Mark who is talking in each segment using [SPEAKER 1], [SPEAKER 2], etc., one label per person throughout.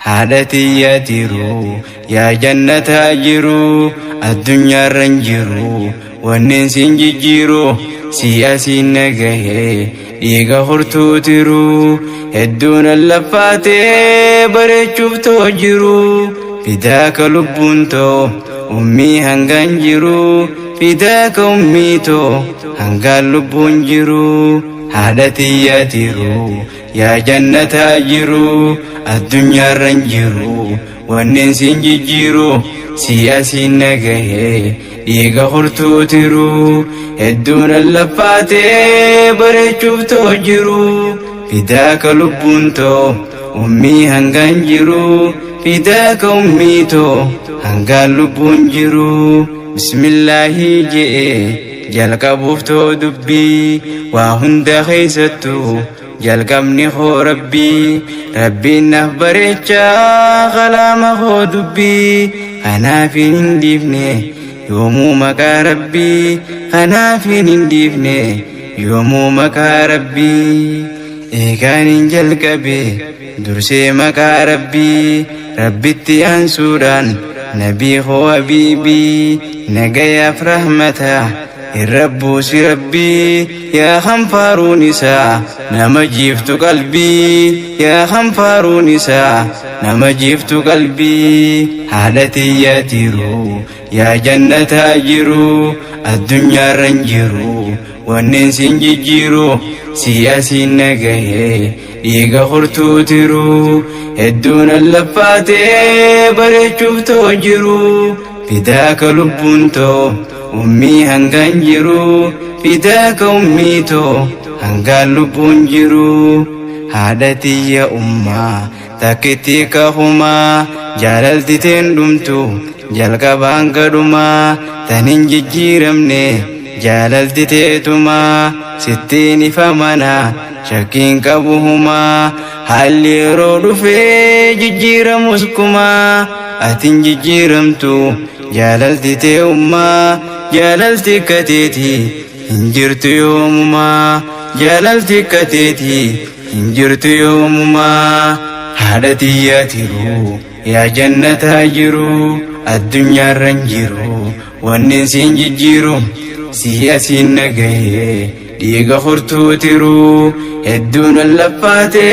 [SPEAKER 1] حالتي يتيرو يا جنة أجرو الدنيا رنجرو والنسين جيرو سياسي نجاه إيجا خرطو تيرو هدون اللفاتي بريشوف توجرو فداك لبونتو أمي هنغانجرو فداك أميتو هنغان لبونجرو حالتي يتيرو يا جنة أجرو الدنيا رنجرو والنسين جيرو سياسي نجاه إيجا خرطو تيرو هدون اللفاتي بريشوف توجرو فداك لبونتو أمي هنغانجرو فداك أميتو هنغان لبونجرو بسم الله جئ جلق بوفتو دبي وهند خيستو جلقمني خو ربي نخبريتشا غلام خو دبي أنا في نديفني يومو مكا ربي أنا في نديفني يومو مكا ربي إيكان جلقبي درسي مكا ربي ربيتي أنسوران نبي خو حبيبي نجايا فرحمته الرب سي ربي يا خنفار نساء نما جفت قلبي يا خنفار نساء نما جفت قلبي حالتي يتيرو يا جنة أجرو الدنيا رنجرو والنسين جيرو سياسي نجاه إيجا خرطو تيرو هدون اللفاتي بريشوف توجرو فداك لبونتو أمي هنغانجرو فداك أميتو هنغان لبونجرو حالتي يا أمّا تكتيك هما جلالتي تندمتو جلقا بانقدما تننجي جيرمني جلالتي تيتما ستيني فمنا شكين كبهما حالي رودو في جيرم مسكما أتين جيرمتو جلالتي تي أمّا جلالتي كتيتي انجرت يومما جلالتي كتيتي انجرت يومما حالتي يتيرو يا جنة أجرو الدنيا رنجرو والنسين جيرو سياسي نجاه ديغا خرطو تيرو هدون اللفاتي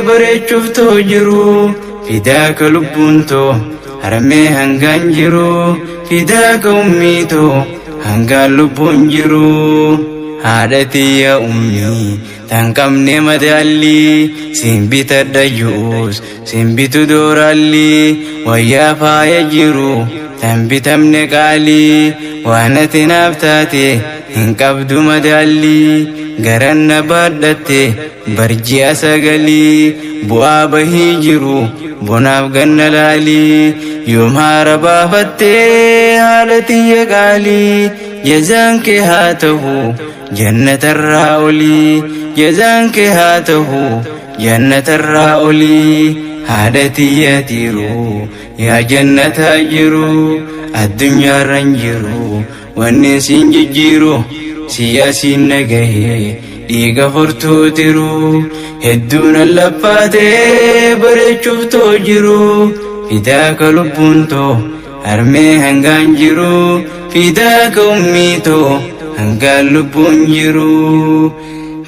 [SPEAKER 1] بريشوف توجرو فداك لبونتو هرمي هنغانجرو فداك أميتو هنغان لبونجرو حالتي يا أمي تنكمني مدالي سنبت الدجوز سنبت دورالي ويا فايجرو تنبتمني قالي وانا تنابتاتي هنكبدو مدالي غرن بادتي برجي أساقلي بوابه جرو بناب غنلالي يوم هاربا فتي حالتي يقالي جزانك هاته جنة الرأولي جزانك هاته جنة الرأولي حالتي يتيرو يا جنة أجرو الدنيا رنجرو والنسين جيرو سياسي نجاه ديغا خرطو تيرو هدون اللفاتي بريشوف توجرو فداك لبونتو هرمي هنغانجرو فداك أميتو هنغان لبونجرو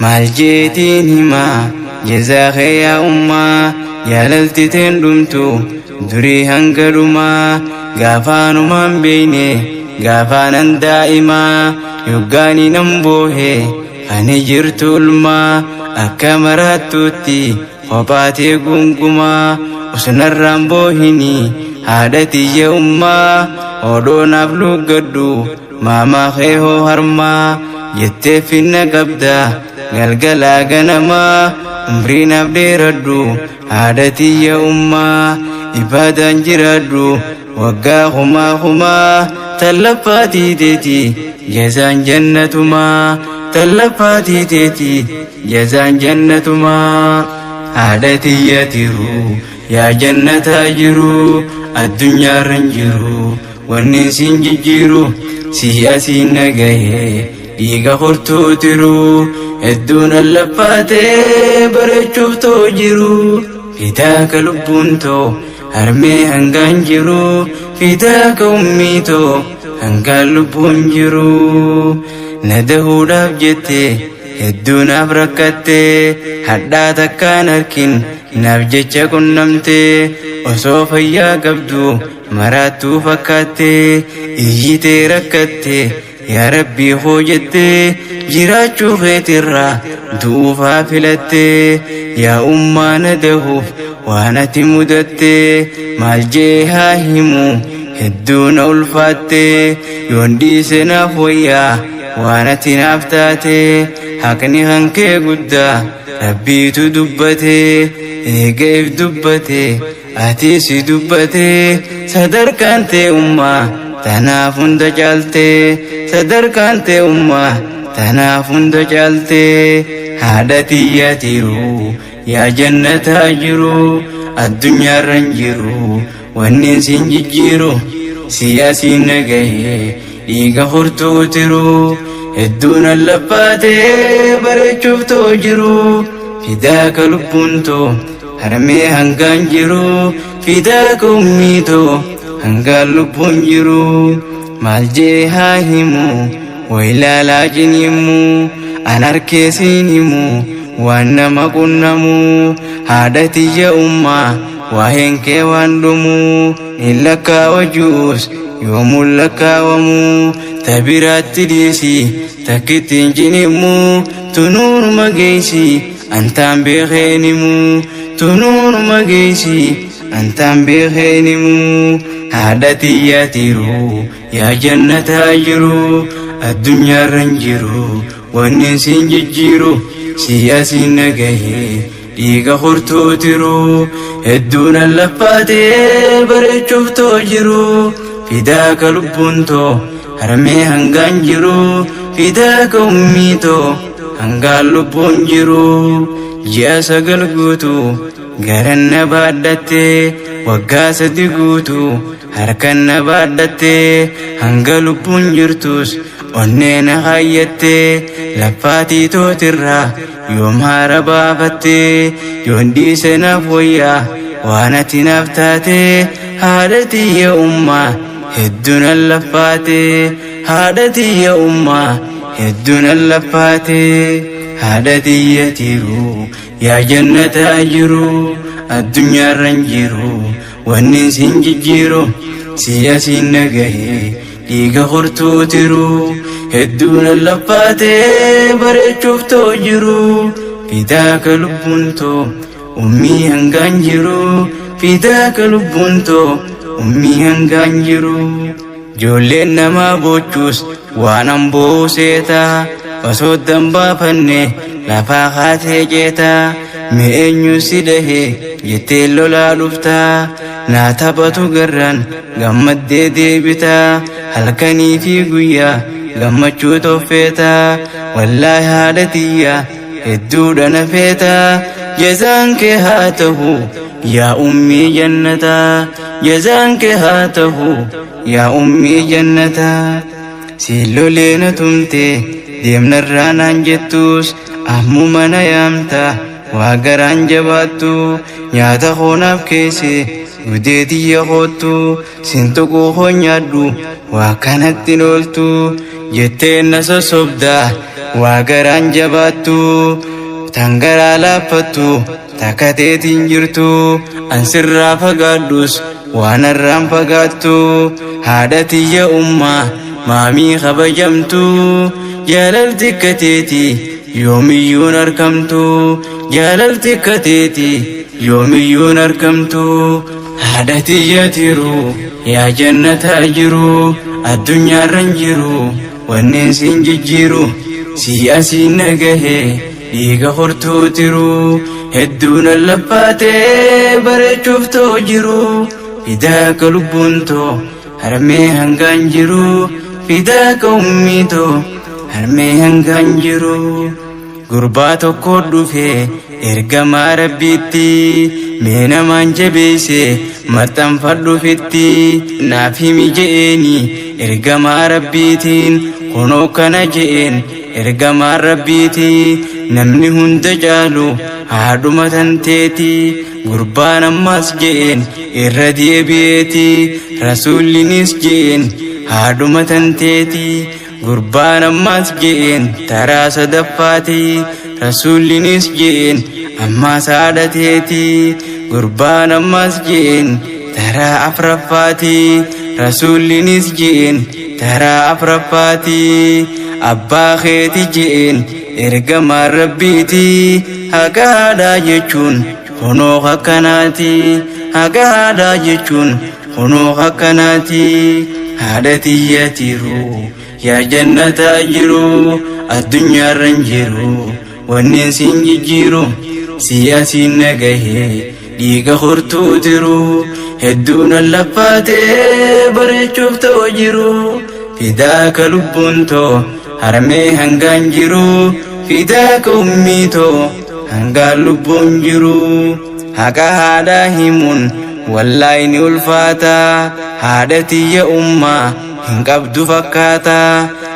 [SPEAKER 1] مالجيتين هما جزاك يا أمّا جلالتي تندمتو دري هنغلما غافانو من بيني غافانا دائما يوغاني نمبوه أني جرتو الماء أكامراتوتي وباتي قنقما وسنران بوهني حالتي يا أمّا ودون أفلو قدو ماما خيهو هرما جتي فينا قبدا غلغلا غنما عمرنا بديردو حالتي يا أمّا إبادا جردو وقا هما تلفاتي تيتي جزان جنتما تلفاتي تيتي جزان جنتما حالتي يتيرو يا جنة أجرو الدنيا رنجرو والنسين جيرو سياسي نجاه ديغا خرطو تيرو الدون اللفاتي بريشوف توجرو فداك لبونتو هرمي هنغان جرو فداك أميتو هنغان لبون جرو ندهو دابجتي هدو نابركتي حدا تكان أركين نابجتش كنمتي وصوف يا قبدو مراتو فكاتي إيجيتي ركتي يا ربي خوجتي جراچو خيترا دوفا فلتي يا أمّا ندهوف وانا تمدتي مالجيها همو هدون ألفاتي يوندي سنافويا وانا تنافتاتي حقني هنكي قدا ربي تدبتي إيقاف دبتي أتيسي دبتي صدر كانتي أمّا تنافن دجالتي صدر كانتي أمّا تنافن دجالتي حادتي ياتيرو يا جنة أجرو الدنيا رنجرو والنسين ججيرو سياسي نغيه إيغا خورتو ترو الدون اللفاتي برچوفتو جرو فداك لبونتو هرمي هنغان جرو فداك أميتو هنغان لبون جرو مالجيها همو وإلا لاجن يمو أناركيسين يمو وانما كنمو هادتي يا أمّا وهنك واندمو إلك وجوس يوم لك ومو تبرات ديسي تكتين جنمو تنور مجيسي أنتم بخينمو تنور مجيسي أنتم بخينمو هادتي يا تيرو يا جنة أجرو الدنيا رنجرو والنسين ججيرو سياسي نغيه ديغا خورتو ترو هدون اللفاتي برچوفتو جرو فداك لبونتو هرمي هنغان جرو فداك أميتو هنغان لبون جرو جا سغل قوتو غرن بادتي وغا سدي قوتو هركن بادتي هنغان لبون جرتوس onnena hayyate lafati totirra yom harabafate yondi sena foya wana tinaftate hadati ya umma hedduna lafate hadati ya umma hedduna lafate hadati yatiru ya jannata ajru الدنيا رنجرو والنسين ججيرو سياسي نغيه ديغا خورتو ترو هدون اللفاتي برچوفتو جرو فداك لبونتو أمي هنغان جرو فداك لبونتو أمي هنغان جرو جولين نما بوچوس وانم بوسيتا وسودن بافني لفا خاتي جيتا مئنيو سيده جتلو لا لفتا ناتبتو قران غمد دي بتا halkanii fi guyyaa gammachuu toffeeta wallaahi haadhatiyya hedduudha na feeta jazaan kee haa ta'u yaa ummii jannata jazaan kee haa ta'u yaa ummii jannata siillolee na tumte deemnarraa naan jettus ammu mana yaamta waa garaan jabaattu nyaata hoonaaf keesse gudeetiyya hoottu sintuquu hoonyaadhu waa kanatti nooltu jetteen na sosobda waa garaan jabaattu tangaraa laaffattu takateetiin jirtu ansirraa fagaadhus waan arraan fagaattu haadhatiyya ummaa maamii kabajamtu jaalalti kateeti yoomiyyuun argamtu jaalalti kateeti yoomiyyuun argamtu haadhatiyya tiru yaa jannata jiru addunyaa ranjiru wanneen siin jijjiiru siyaasii nagahe dhiiga hortuu tiru hedduun allaffaatee bareechuuftoo jiru fidaaka lubbuuntoo harmee hangaan jiru fidaaka ummiitoo harmee hangaan jiru gurbaa tokko dhufee ergamaa rabbiitti mee namaan jabeesse maxxanfadhu fitti naaf himi je'eeni ergamaa rabbiitiin kunoo kana je'een ergamaa rabbiiti namni hunda caalu haadhuma tanteeti gurbaan ammas jeen irra deebi'eeti rasuullinis jeen haadhuma tanteeti gurbaan ammas jeen taraa sadaffaati rasuullinis jeen ammas haadhateeti gurbaan ammas jeen taraa afraffaati rasuullinis jeen taraa afraffaati abbaa keeti jeen ergamaan rabbiiti haqa haadhaa jechuun kunoo akkanaati haqa haadhaa jechuun kunoo akkanaati haadha tiyyatiiru yaa jannataa jiru addunyaarra hin jiru wanni siin jijjiiru siyaasiin nagahee dhiiga hortuutiru hedduun allaffaatee bareechuuf ta'u jiru fidaaka lubbuun too harmee hangaan jiru fidaaka ummii too hangaan lubbuun jiru haqa haadhaa himuun wallaahi ni ulfaata haadha tiyya ummaa hin qabdu fakkaata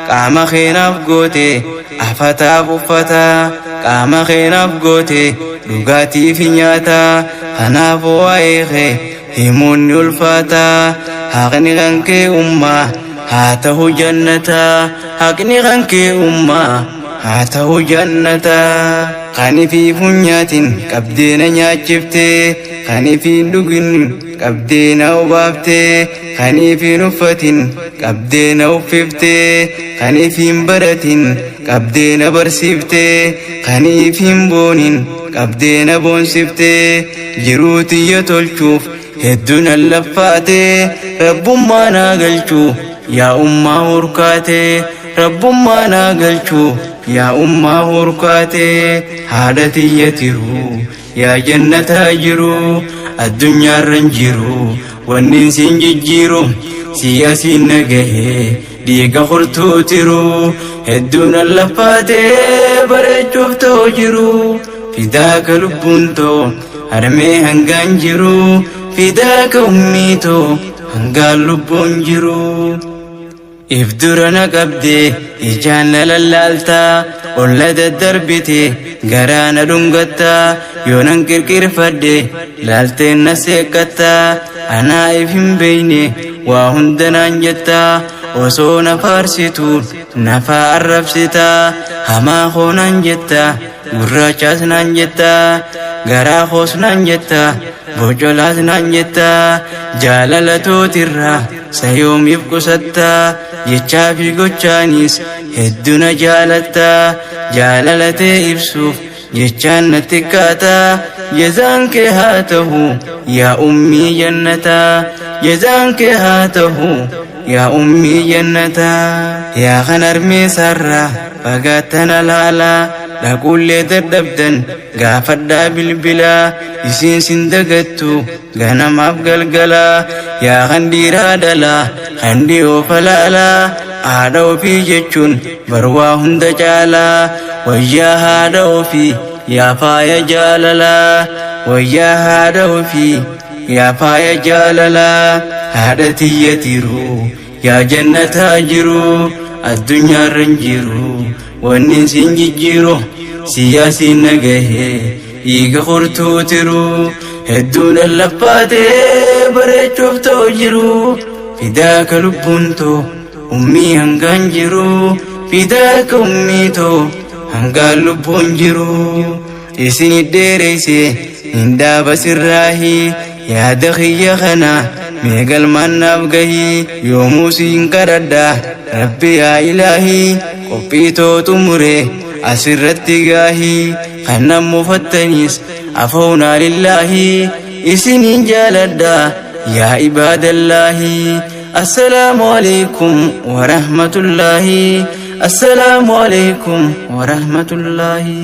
[SPEAKER 1] qaama keenaaf goote afataaf uffata qaama keenaaf goote dhugaatiif nyaata kanaaf waa'ee kee himuun ni ulfaata haqni kan kee ummaa haa ta'u jannata haqni kan kee ummaa haa ta'u jannata kan ifii funyaatin qabdeena nyaachifte kan ifiin dhugin qabdeena obaafte kan ifiin uffatin qabdeena uffifte kan ifiin baratin qabdeena barsiifte kan ifiin boonin qabdeena boonsifte jiruu tiyya tolchuuf hedduun allaffaate rabbummaa naa galchuu yaa ummaa hurkaate rabbummaa naa galchuu yaa ummaa hurkaate haadha tiyyatiru yaa jannataa jiru addunyaarra hin jiru wanni siin jijjiiru siyaasiin nagahee dhiiga hortuutiru hedduun allaffaate bareechuuf ta'u jiru fidaaka lubbuun too harmee hangaan jiru fidaaka ummii too hangaan lubbuun jiru ifdura na qabde ijaan na lallaalta olla daddarbite garaa na dhungatta yoonan qirqirfadhe laalteen na seeqqatta anaa if hin beeyne waa hunda naan jetta osoo na faarsitu nafaa arrabsita hamaa koo naan jetta gurraachaas naan jetta garaa koos naan jetta bocolaas naan jetta jaalala tootirraa sayoomiif qusatta jechaa fi gochaanis hedduna jaalatta jaalalatee ibsuuf jechaan natti kaata jazaan kee haa ta'u yaa ummii jannata jazaan kee haa ta'u yaa ummii jannata yaa kan harmeesarraa fagaattana laala dhaquullee dadhabdan gaafadhaa bilbila isiin sin dagattu ganamaaf galgala yaa kan dhiiraa dhalaa kan dhiyoo falaalaa haadha ofii jechuun barwaa hunda caalaa wayyaa haadha ofii yaa faaya jaalalaa wayyaa haadha ofii yaa faaya jaalalaa haadha tiyyatiru yaa jannataa jiru addunyaarra hin jiru wanni siin jijjiiru siyaasiin nagahee dhiiga hortuutiru hedduun allaffaatee bareechuuf ta'u jiru fidaaka lubbuun too ummii hangaan jiru fidaaka ummii too hangaan lubbuun jiru isin dheereyse hin dhaaba sirraahi yaada kiyya kana meegalmaan naaf gahii yoomuu siin kadhadha rabbi yaa ilaahii qophii too xumure asirratti gaahii kan nammufattanis afoonaa lillaahi isiniin jaaladha yaa ibaadallaahi assalaamu alaykum warahmatullaahi assalaamu alaykum warahmatullaahi